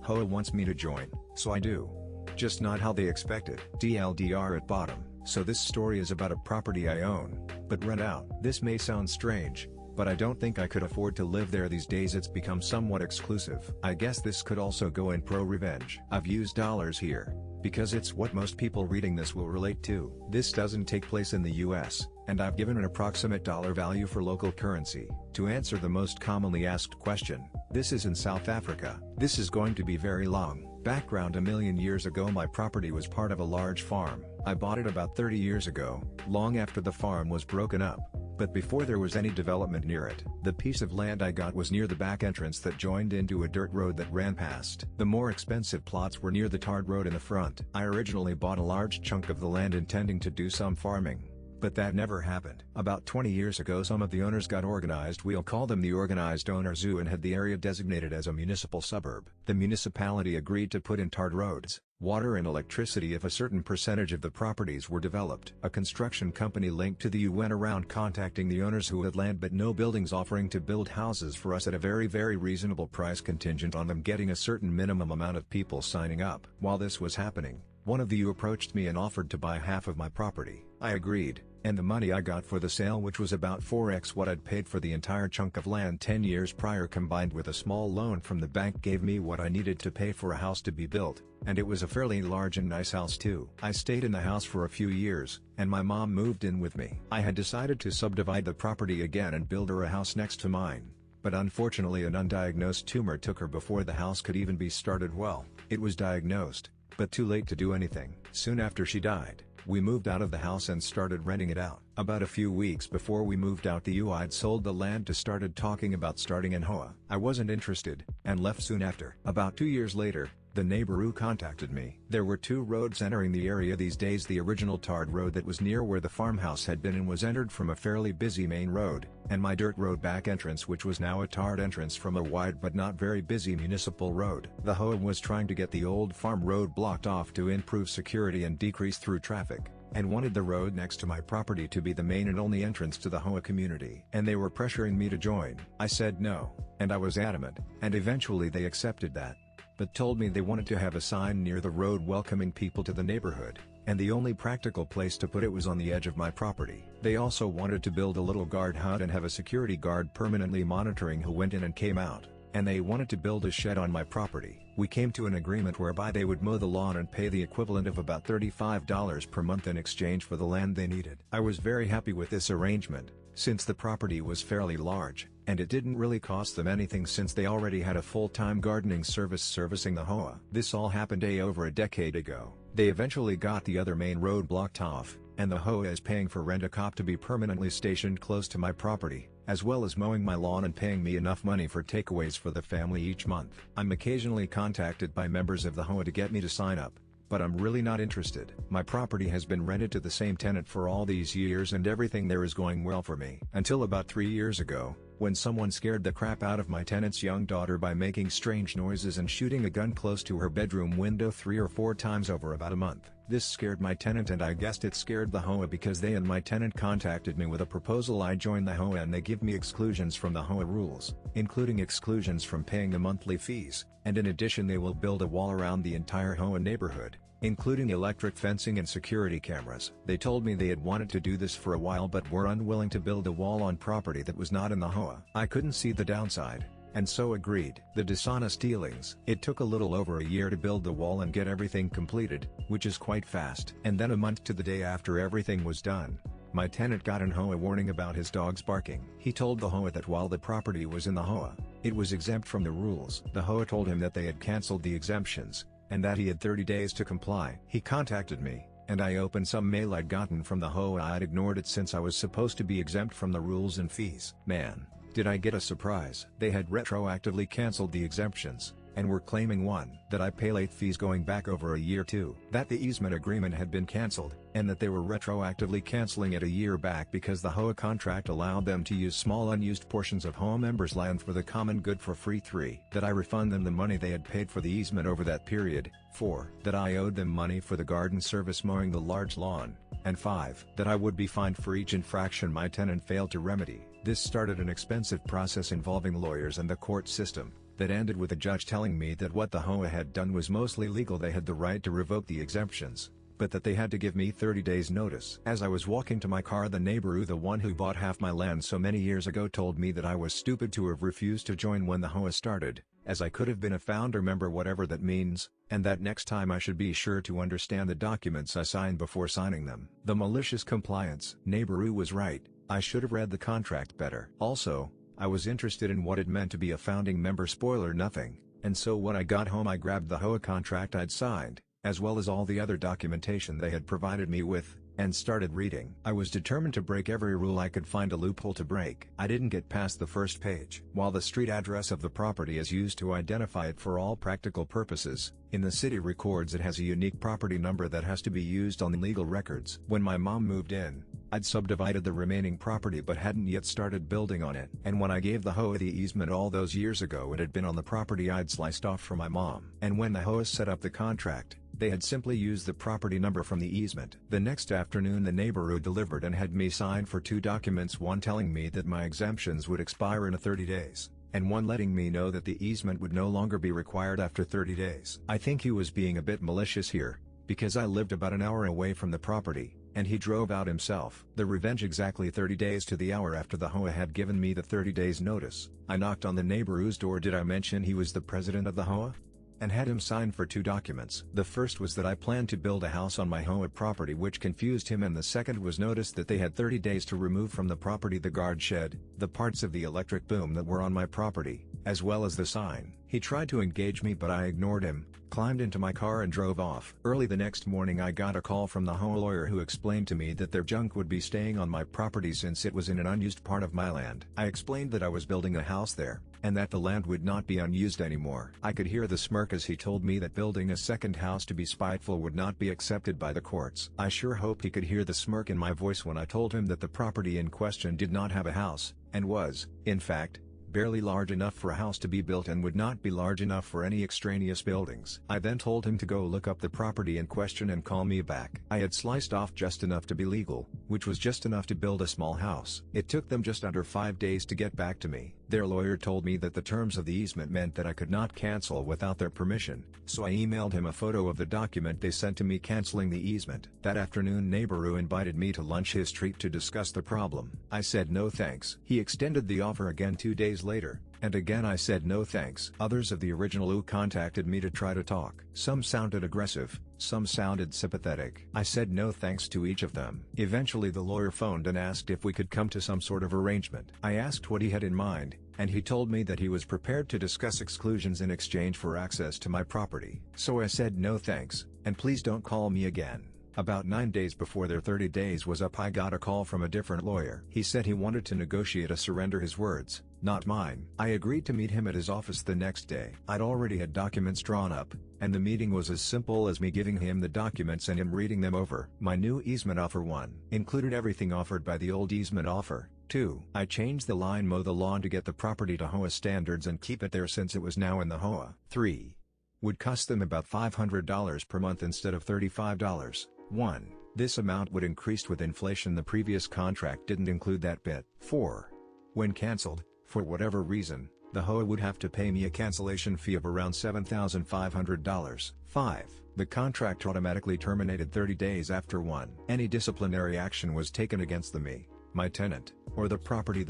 HOA wants me to join, so I do. Just not how they expected. TLDR at bottom. So this story is about a property I own, but rent out. This may sound strange, but I don't think I could afford to live there these days. It's become somewhat exclusive. I guess this could also go in pro revenge. I've used dollars here, because it's what most people reading this will relate to. This doesn't take place in the US, and I've given an approximate dollar value for local currency. To answer the most commonly asked question, this is in South Africa. This is going to be very long. Background: a million years ago my property was part of a large farm. I bought it about 30 years ago, long after the farm was broken up, but before there was any development near it. The piece of land I got was near the back entrance that joined into a dirt road that ran past. The more expensive plots were near the tarred road in the front. I originally bought a large chunk of the land intending to do some farming, but that never happened. About 20 years ago some of the owners got organized. We'll call them the Organized Owners Zoo, and had the area designated as a municipal suburb. The municipality agreed to put in tarred roads, water and electricity if a certain percentage of the properties were developed. A construction company linked to the U went around contacting the owners who had land but no buildings, offering to build houses for us at a very reasonable price contingent on them getting a certain minimum amount of people signing up. While this was happening, one of the U approached me and offered to buy half of my property. I agreed, and the money I got for the sale, which was about 4x what I'd paid for the entire chunk of land 10 years prior, combined with a small loan from the bank, gave me what I needed to pay for a house to be built, and it was a fairly large and nice house too. I stayed in the house for a few years, and my mom moved in with me. I had decided to subdivide the property again and build her a house next to mine, but unfortunately an undiagnosed tumor took her before the house could even be started. Well, it was diagnosed, but too late to do anything. Soon after she died, we moved out of the house and started renting it out. About a few weeks before we moved out, the U I'd sold the land to started talking about starting an HOA. I wasn't interested, and left soon after. About 2 years later, the neighbor who contacted me. There were two roads entering the area these days. The original tarred road that was near where the farmhouse had been and was entered from a fairly busy main road, and my dirt road back entrance, which was now a tarred entrance from a wide but not very busy municipal road. The HOA was trying to get the old farm road blocked off to improve security and decrease through traffic, and wanted the road next to my property to be the main and only entrance to the HOA community. And they were pressuring me to join. I said no, and I was adamant, and eventually they accepted that, but told me they wanted to have a sign near the road welcoming people to the neighborhood, and the only practical place to put it was on the edge of my property. They also wanted to build a little guard hut and have a security guard permanently monitoring who went in and came out, and they wanted to build a shed on my property. We came to an agreement whereby they would mow the lawn and pay the equivalent of about $35 per month in exchange for the land they needed. I was very happy with this arrangement, since the property was fairly large, and it didn't really cost them anything since they already had a full-time gardening service servicing the HOA. This all happened over a decade ago. They eventually got the other main road blocked off, and the HOA is paying for rent-a-cop to be permanently stationed close to my property, as well as mowing my lawn and paying me enough money for takeaways for the family each month. I'm occasionally contacted by members of the HOA to get me to sign up, but I'm really not interested. My property has been rented to the same tenant for all these years and everything there is going well for me. Until about 3 years ago, when someone scared the crap out of my tenant's young daughter by making strange noises and shooting a gun close to her bedroom window 3 or 4 times over about a month. This scared my tenant, and I guessed it scared the HOA because they and my tenant contacted me with a proposal. I joined the HOA and they give me exclusions from the HOA rules, including exclusions from paying the monthly fees, and in addition they will build a wall around the entire HOA neighborhood, including electric fencing and security cameras. They told me they had wanted to do this for a while but were unwilling to build a wall on property that was not in the HOA. I couldn't see the downside, and so agreed. The dishonest dealings. It took a little over a year to build the wall and get everything completed, which is quite fast. And then a month to the day after everything was done, my tenant got an HOA warning about his dogs barking. He told the HOA that while the property was in the HOA, it was exempt from the rules. The HOA told him that they had canceled the exemptions, and that he had 30 days to comply. He contacted me, and I opened some mail I'd gotten from the HOA. I'd ignored it since I was supposed to be exempt from the rules and fees. Man, did I get a surprise. They had retroactively canceled the exemptions, and were claiming 1. That I pay late fees going back over a year, 2. That the easement agreement had been canceled, and that they were retroactively canceling it a year back because the HOA contract allowed them to use small unused portions of HOA members' land for the common good for free. 3. That I refund them the money they had paid for the easement over that period. 4. That I owed them money for the garden service mowing the large lawn. And 5. That I would be fined for each infraction my tenant failed to remedy. This started an expensive process involving lawyers and the court system, that ended with the judge telling me that what the HOA had done was mostly legal. They had the right to revoke the exemptions, but that they had to give me 30 days notice. As I was walking to my car, the neighbor, the one who bought half my land so many years ago, told me that I was stupid to have refused to join when the HOA started, as I could have been a founder member, whatever that means, and that next time I should be sure to understand the documents I signed before signing them. The malicious compliance. Neighbor was right, I should have read the contract better. Also, I was interested in what it meant to be a founding member. Spoiler: nothing. And so when I got home, I grabbed the HOA contract I'd signed, as well as all the other documentation they had provided me with, and started reading. I was determined to break every rule I could find a loophole to break. I didn't get past the first page. While the street address of the property is used to identify it for all practical purposes, in the city records it has a unique property number that has to be used on the legal records. When my mom moved in, I'd subdivided the remaining property but hadn't yet started building on it. And when I gave the HOA the easement all those years ago, it had been on the property I'd sliced off from my mom. And when the HOA set up the contract, they had simply used the property number from the easement. The next afternoon the neighbor who delivered and had me sign for two documents, one telling me that my exemptions would expire in 30 days, and one letting me know that the easement would no longer be required after 30 days. I think he was being a bit malicious here, because I lived about an hour away from the property, and he drove out himself. The revenge: exactly 30 days to the hour after the HOA had given me the 30 days notice, I knocked on the neighbor's door. Did I mention he was the president of the HOA? And had him sign for two documents. The first was that I planned to build a house on my HOA property, which confused him, and the second was notice that they had 30 days to remove from the property the guard shed, the parts of the electric boom that were on my property, as well as the sign. He tried to engage me but I ignored him, climbed into my car and drove off. Early the next morning I got a call from the HOA lawyer, who explained to me that their junk would be staying on my property since it was in an unused part of my land. I explained that I was building a house there, and that the land would not be unused anymore. I could hear the smirk as he told me that building a second house to be spiteful would not be accepted by the courts. I sure hope he could hear the smirk in my voice when I told him that the property in question did not have a house, and was, in fact, barely large enough for a house to be built and would not be large enough for any extraneous buildings. I then told him to go look up the property in question and call me back. I had sliced off just enough to be legal, which was just enough to build a small house. It took them just under 5 days to get back to me. Their lawyer told me that the terms of the easement meant that I could not cancel without their permission, so I emailed him a photo of the document they sent to me canceling the easement. That afternoon Neighboru invited me to lunch his treat to discuss the problem. I said no thanks. He extended the offer again 2 days later, and again I said no thanks. Others of the original U contacted me to try to talk. Some sounded aggressive, some sounded sympathetic. I said no thanks to each of them. Eventually the lawyer phoned and asked if we could come to some sort of arrangement. I asked what he had in mind, and he told me that he was prepared to discuss exclusions in exchange for access to my property. So I said no thanks, and please don't call me again. About 9 days before their 30 days was up I got a call from a different lawyer. He said he wanted to negotiate a surrender, his words, not mine. I agreed to meet him at his office the next day. I'd already had documents drawn up, and the meeting was as simple as me giving him the documents and him reading them over. My new easement offer 1 included everything offered by the old easement offer. 2. I changed the line, mow the lawn to get the property to HOA standards and keep it there since it was now in the HOA. 3. Would cost them about $500 per month instead of $35. 1. This amount would increase with inflation. The previous contract didn't include that bit. 4. When cancelled, for whatever reason, the HOA would have to pay me a cancellation fee of around $7,500. 5. The contract automatically terminated 30 days after 1. Any disciplinary action was taken against me, my tenant, or the property.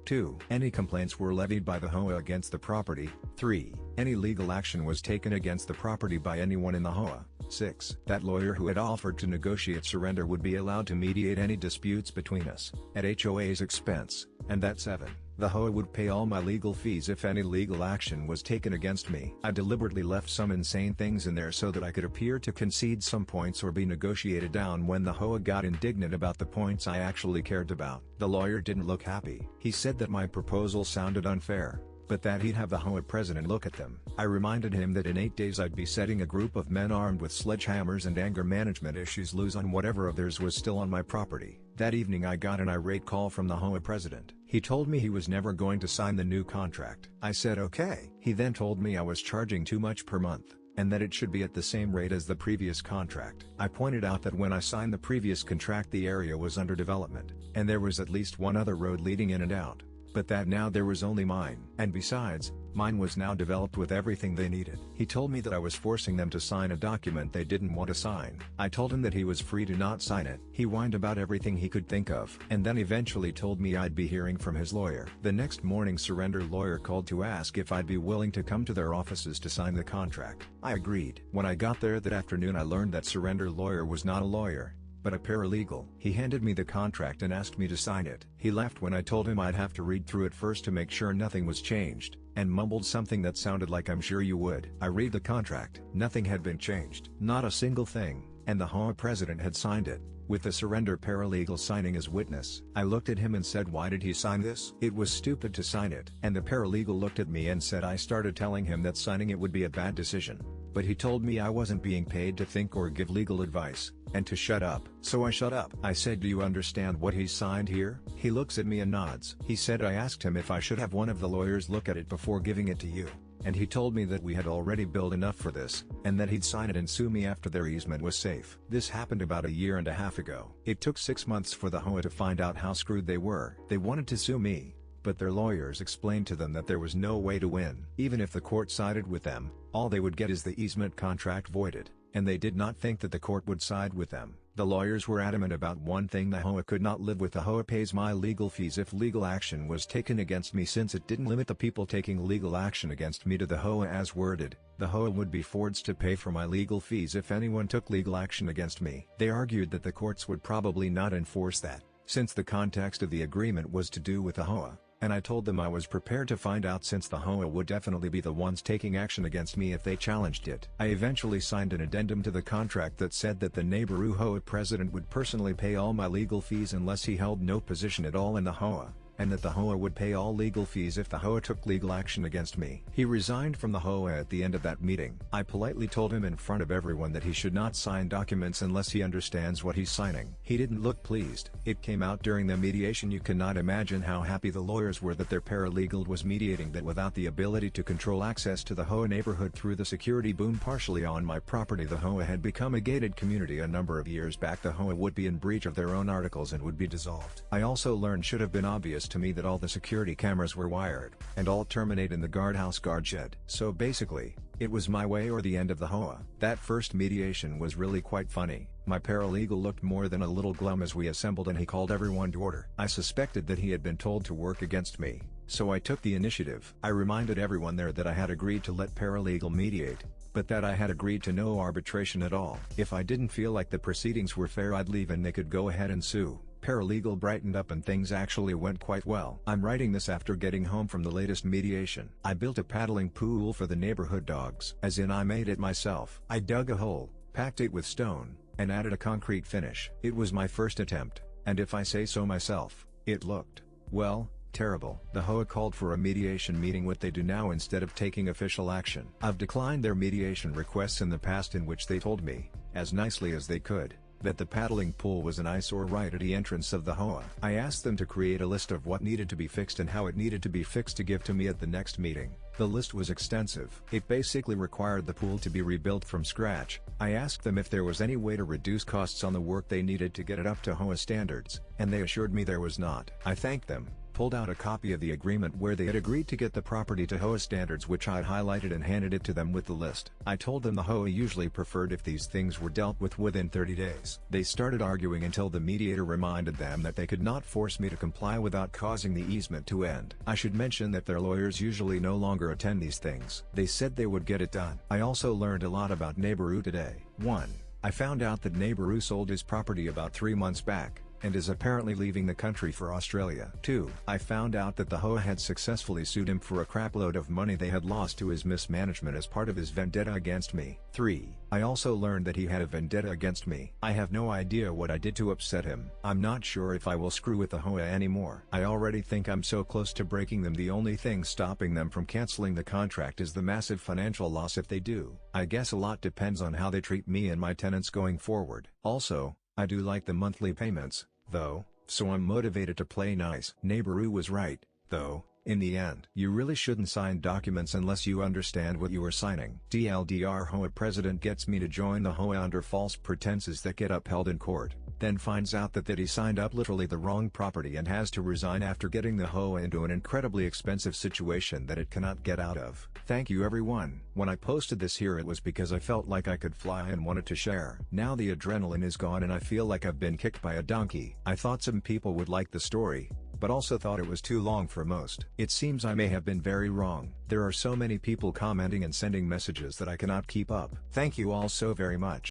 2. Any complaints were levied by the HOA against the property. 3. Any legal action was taken against the property by anyone in the HOA. 6. That lawyer who had offered to negotiate surrender would be allowed to mediate any disputes between us, at HOA's expense, and that 7. The HOA would pay all my legal fees if any legal action was taken against me. I deliberately left some insane things in there so that I could appear to concede some points or be negotiated down when the HOA got indignant about the points I actually cared about. The lawyer didn't look happy. He said that my proposal sounded unfair, but that he'd have the HOA president look at them. I reminded him that in 8 days I'd be setting a group of men armed with sledgehammers and anger management issues loose on whatever of theirs was still on my property. That evening I got an irate call from the HOA president. He told me he was never going to sign the new contract. I said okay. He then told me I was charging too much per month, and that it should be at the same rate as the previous contract. I pointed out that when I signed the previous contract the area was under development, and there was at least one other road leading in and out, but that now there was only mine. And besides, Mine was now developed with everything they needed. He told me that I was forcing them to sign a document they didn't want to sign. I told him that he was free to not sign it. He whined about everything he could think of, and then eventually told me I'd be hearing from his lawyer. The next morning, Surrender Lawyer called to ask if I'd be willing to come to their offices to sign the contract. I agreed. When I got there that afternoon, I learned that Surrender Lawyer was not a lawyer, but a paralegal. He handed me the contract and asked me to sign it. He laughed when I told him I'd have to read through it first to make sure nothing was changed, and mumbled something that sounded like "I'm sure you would." I read the contract. Nothing had been changed. Not a single thing, and the HOA president had signed it, with the surrender paralegal signing as witness. I looked at him and said, "Why did he sign this? It was stupid to sign it." And the paralegal looked at me and said I started telling him that signing it would be a bad decision. But he told me I wasn't being paid to think or give legal advice, and to shut up. So I shut up. I said, "Do you understand what he signed here?" He looks at me and nods. He said I asked him if I should have one of the lawyers look at it before giving it to you, and he told me that we had already billed enough for this, and that he'd sign it and sue me after their easement was safe. This happened about a year and a half ago. It took 6 months for the HOA to find out how screwed they were. They wanted to sue me, but their lawyers explained to them that there was no way to win. Even if the court sided with them, all they would get is the easement contract voided, and they did not think that the court would side with them. The lawyers were adamant about one thing: the HOA could not live with the HOA pays my legal fees if legal action was taken against me, since it didn't limit the people taking legal action against me to the HOA as worded. The HOA would be forced to pay for my legal fees if anyone took legal action against me. They argued that the courts would probably not enforce that, since the context of the agreement was to do with the HOA. And I told them I was prepared to find out, since the HOA would definitely be the ones taking action against me if they challenged it. I eventually signed an addendum to the contract that said that the Neighborhood HOA president would personally pay all my legal fees unless he held no position at all in the HOA, and that the HOA would pay all legal fees if the HOA took legal action against me. He resigned from the HOA at the end of that meeting. I politely told him in front of everyone that he should not sign documents unless he understands what he's signing. He didn't look pleased. It came out during the mediation. You cannot imagine how happy the lawyers were that their paralegal was mediating that without the ability to control access to the HOA neighborhood through the security boom partially on my property. The HOA had become a gated community a number of years back. The HOA would be in breach of their own articles and would be dissolved. I also learned, should have been obvious to me, that all the security cameras were wired, and all terminate in the guardhouse guard shed. So basically, it was my way or the end of the HOA. That first mediation was really quite funny. My paralegal looked more than a little glum as we assembled, and he called everyone to order. I suspected that he had been told to work against me, so I took the initiative. I reminded everyone there that I had agreed to let paralegal mediate, but that I had agreed to no arbitration at all. If I didn't feel like the proceedings were fair, I'd leave and they could go ahead and sue. Paralegal brightened up and things actually went quite well. I'm writing this after getting home from the latest mediation. I built a paddling pool for the neighborhood dogs. As in, I made it myself. I dug a hole, packed it with stone, and added a concrete finish. It was my first attempt, and if I say so myself, it looked, well, terrible. The HOA called for a mediation meeting, what they do now instead of taking official action. I've declined their mediation requests in the past, in which they told me, as nicely as they could, that the paddling pool was an eyesore right at the entrance of the HOA. I asked them to create a list of what needed to be fixed and how it needed to be fixed to give to me at the next meeting. The list was extensive. It basically required the pool to be rebuilt from scratch. I asked them if there was any way to reduce costs on the work they needed to get it up to HOA standards, and they assured me there was not. I thanked them, pulled out a copy of the agreement where they had agreed to get the property to HOA standards, which I'd highlighted, and handed it to them with the list. I told them the HOA usually preferred if these things were dealt with within 30 days. They started arguing until the mediator reminded them that they could not force me to comply without causing the easement to end. I should mention that their lawyers usually no longer attend these things. They said they would get it done. I also learned a lot about Neighborhood today. 1. I found out that Neighborhood sold his property about 3 months back, and is apparently leaving the country for Australia. 2. I found out that the HOA had successfully sued him for a crapload of money they had lost to his mismanagement as part of his vendetta against me. 3. I also learned that he had a vendetta against me. I have no idea what I did to upset him. I'm not sure if I will screw with the HOA anymore. I already think I'm so close to breaking them. The only thing stopping them from canceling the contract is the massive financial loss if they do. I guess a lot depends on how they treat me and my tenants going forward. Also, I do like the monthly payments, though, so I'm motivated to play nice. Neighborhood was right, though, in the end. You really shouldn't sign documents unless you understand what you are signing. TLDR: HOA president gets me to join the HOA under false pretenses that get upheld in court. then finds out that he signed up literally the wrong property and has to resign after getting the hoe into an incredibly expensive situation that it cannot get out of. Thank you everyone. When I posted this here it was because I felt like I could fly and wanted to share. Now the adrenaline is gone and I feel like I've been kicked by a donkey. I thought some people would like the story, but also thought it was too long for most. It seems I may have been very wrong. There are so many people commenting and sending messages that I cannot keep up. Thank you all so very much.